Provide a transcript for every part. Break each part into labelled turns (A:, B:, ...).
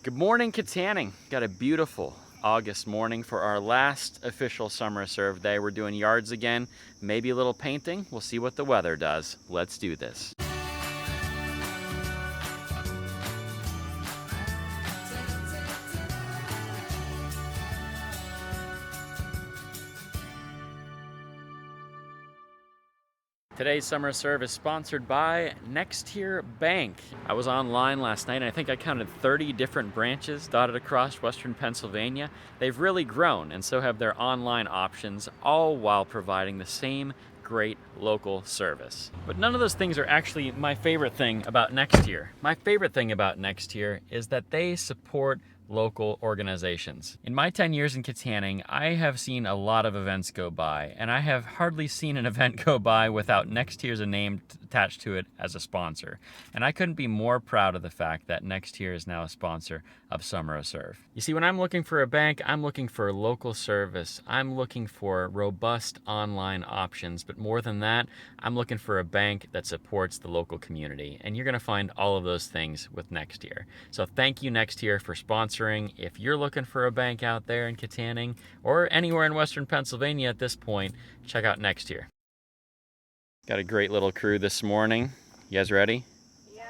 A: Good morning, Kittanning. Got a beautiful August morning for our last official summer serve day. We're doing yards again, maybe a little painting. We'll see what the weather does. Let's do this. Today's summer serve is sponsored by Mckean Bank. I was online last night and I think I counted 30 different branches dotted across Western Pennsylvania. They've really grown, and so have their online options, all while providing the same great local service. But none of those things are actually my favorite thing about Mckean. My favorite thing about Mckean is that they support local organizations. In my 10 years in Kittanning, I have seen a lot of events go by, and I have hardly seen an event go by without Mckean's name attached to it as a sponsor. And I couldn't be more proud of the fact that Mckean is now a sponsor of Summer Serve. You see, when I'm looking for a bank, I'm looking for local service. I'm looking for robust online options, but more than that, I'm looking for a bank that supports the local community. And you're gonna find all of those things with Mckean. So thank you, Mckean, for sponsoring. If you're looking for a bank out there in Kittanning or anywhere in Western Pennsylvania at this point, check out Mckean. Got a great little crew this morning. You guys ready?
B: Yeah.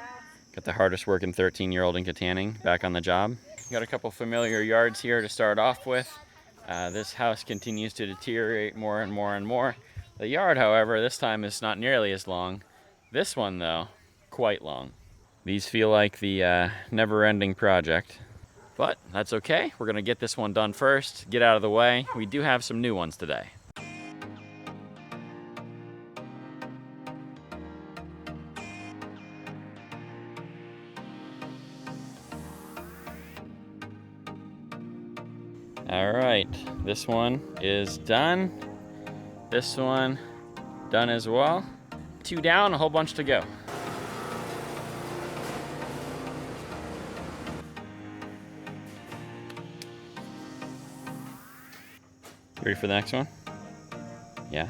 A: Got the hardest working 13-year-old in Kittanning back on the job. Got a couple familiar yards here to start off with. This house continues to deteriorate more and more and more. The yard, however, this time is not nearly as long. This one, though, quite long. These feel like the never-ending project. But that's okay. We're gonna get this one done first, get out of the way. We do have some new ones today. All right, this one is done. This one done as well. 2 down, a whole bunch to go. Ready for the next one? Yeah.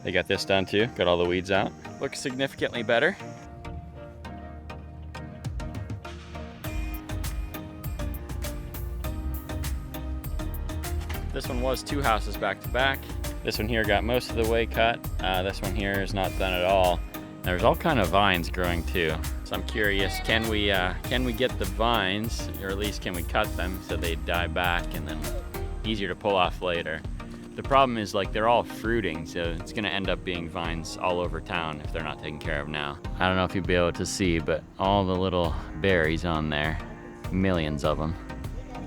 A: They got this done too. Got all the weeds out. Looks significantly better. This one was 2 houses back to back. This one here got most of the way cut. This one here is not done at all. There's all kind of vines growing too. So I'm curious, can we get the vines, or at least can we cut them so they die back and then easier to pull off later. The problem is, like, they're all fruiting, so it's gonna end up being vines all over town if they're not taken care of now. I don't know if you'll be able to see, but all the little berries on there, millions of them.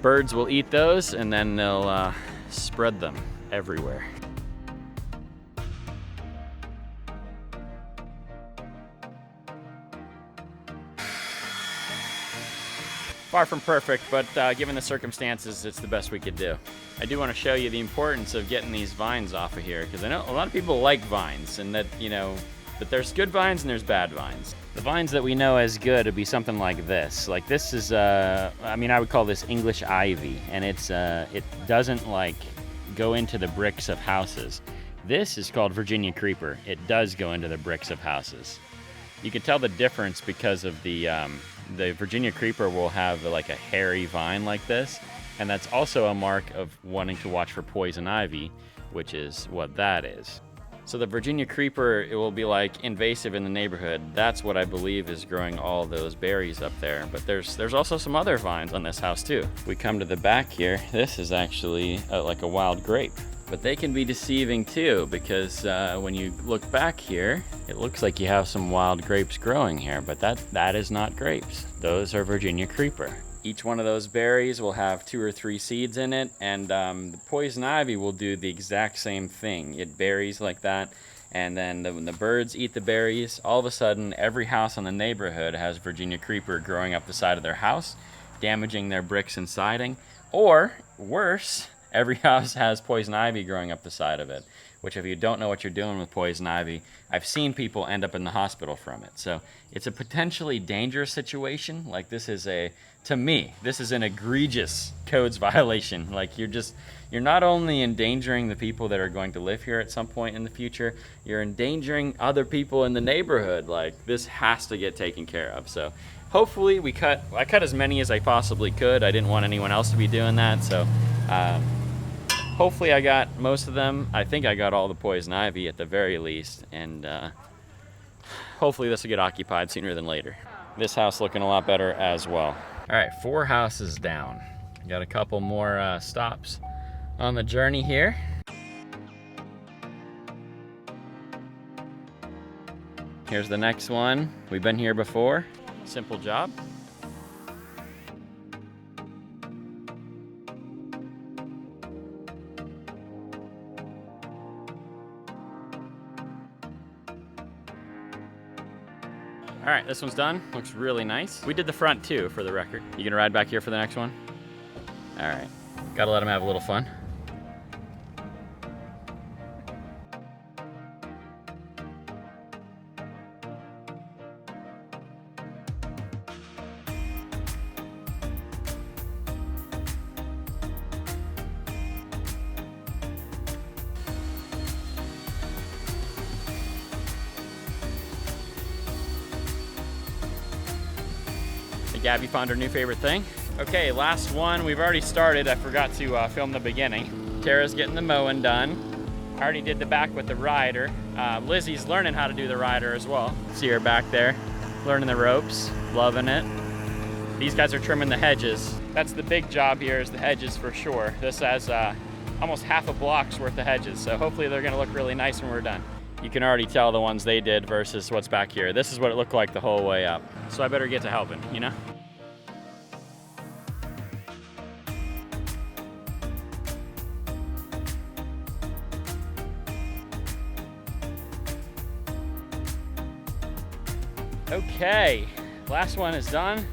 A: Birds will eat those and then they'll spread them everywhere. Far from perfect, but given the circumstances, it's the best we could do. I do want to show you the importance of getting these vines off of here, because I know a lot of people like vines, and that, you know, but there's good vines and there's bad vines. The vines that we know as good would be something like this. Like this is, I mean, I would call this English ivy, and it doesn't like go into the bricks of houses. This is called Virginia creeper. It does go into the bricks of houses. You can tell the difference because of the Virginia creeper will have like a hairy vine like this, and that's also a mark of wanting to watch for poison ivy, which is what that is. So the Virginia creeper, it will be like invasive in the neighborhood. That's what I believe is growing all those berries up there. But there's also some other vines on this house too. We come to the back here. This is actually like a wild grape. But they can be deceiving too, because when you look back here, it looks like you have some wild grapes growing here, but that is not grapes. Those are Virginia creeper. Each one of those berries will have 2 or 3 seeds in it, and the poison ivy will do the exact same thing. It berries like that, and then when the birds eat the berries, all of a sudden every house in the neighborhood has Virginia creeper growing up the side of their house, damaging their bricks and siding, or worse, every house has poison ivy growing up the side of it, which if you don't know what you're doing with poison ivy, I've seen people end up in the hospital from it. So it's a potentially dangerous situation. Like to me, this is an egregious codes violation. Like you're not only endangering the people that are going to live here at some point in the future, you're endangering other people in the neighborhood. Like this has to get taken care of. So hopefully I cut as many as I possibly could. I didn't want anyone else to be doing that, so hopefully I got most of them. I think I got all the poison ivy at the very least, and hopefully this will get occupied sooner than later. This house looking a lot better as well. All right, 4 houses down. Got a couple more stops on the journey here. Here's the next one. We've been here before. Simple job. All right, this one's done. Looks really nice. We did the front too, for the record. You gonna ride back here for the next one? All right, gotta let them have a little fun. Gabby found her new favorite thing. Okay, last one. We've already started. I forgot to film the beginning. Tara's getting the mowing done. I already did the back with the rider. Lizzie's learning how to do the rider as well. See her back there, learning the ropes, loving it. These guys are trimming the hedges. That's the big job here, is the hedges for sure. This has almost half a block's worth of hedges, so hopefully they're gonna look really nice when we're done. You can already tell the ones they did versus what's back here. This is what it looked like the whole way up. So I better get to helping, you know? Okay, last one is done.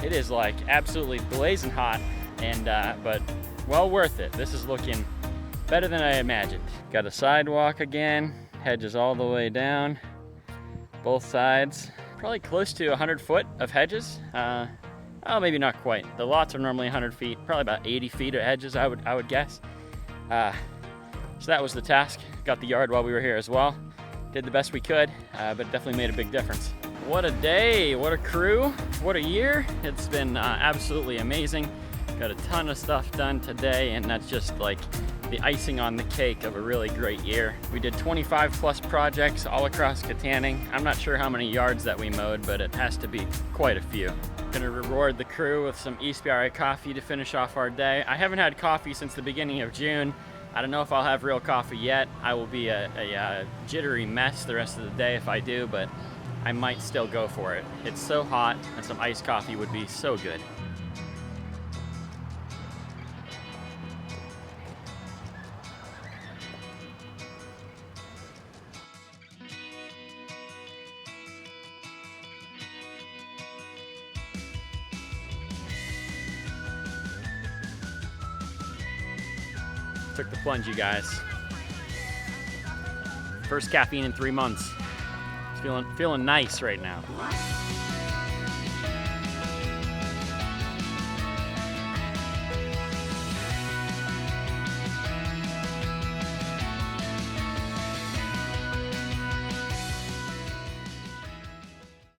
A: It is like absolutely blazing hot, and but well worth it. This is looking better than I imagined. Got a sidewalk again, hedges all the way down, both sides. Probably close to 100 foot of hedges. Oh, maybe not quite. The lots are normally 100 feet, probably about 80 feet of hedges, I would guess. So that was the task. Got the yard while we were here as well. Did the best we could, but it definitely made a big difference. What a day, what a crew, what a year. It's been absolutely amazing. Got a ton of stuff done today, and that's just like the icing on the cake of a really great year. We did 25 plus projects all across Kittanning. I'm not sure how many yards that we mowed, but it has to be quite a few. Gonna reward the crew with some Eastbury coffee to finish off our day. I haven't had coffee since the beginning of June. I don't know if I'll have real coffee yet. I will be a jittery mess the rest of the day if I do, but I might still go for it. It's so hot, and some iced coffee would be so good. Took the plunge, you guys. First caffeine in 3 months. Feeling nice right now.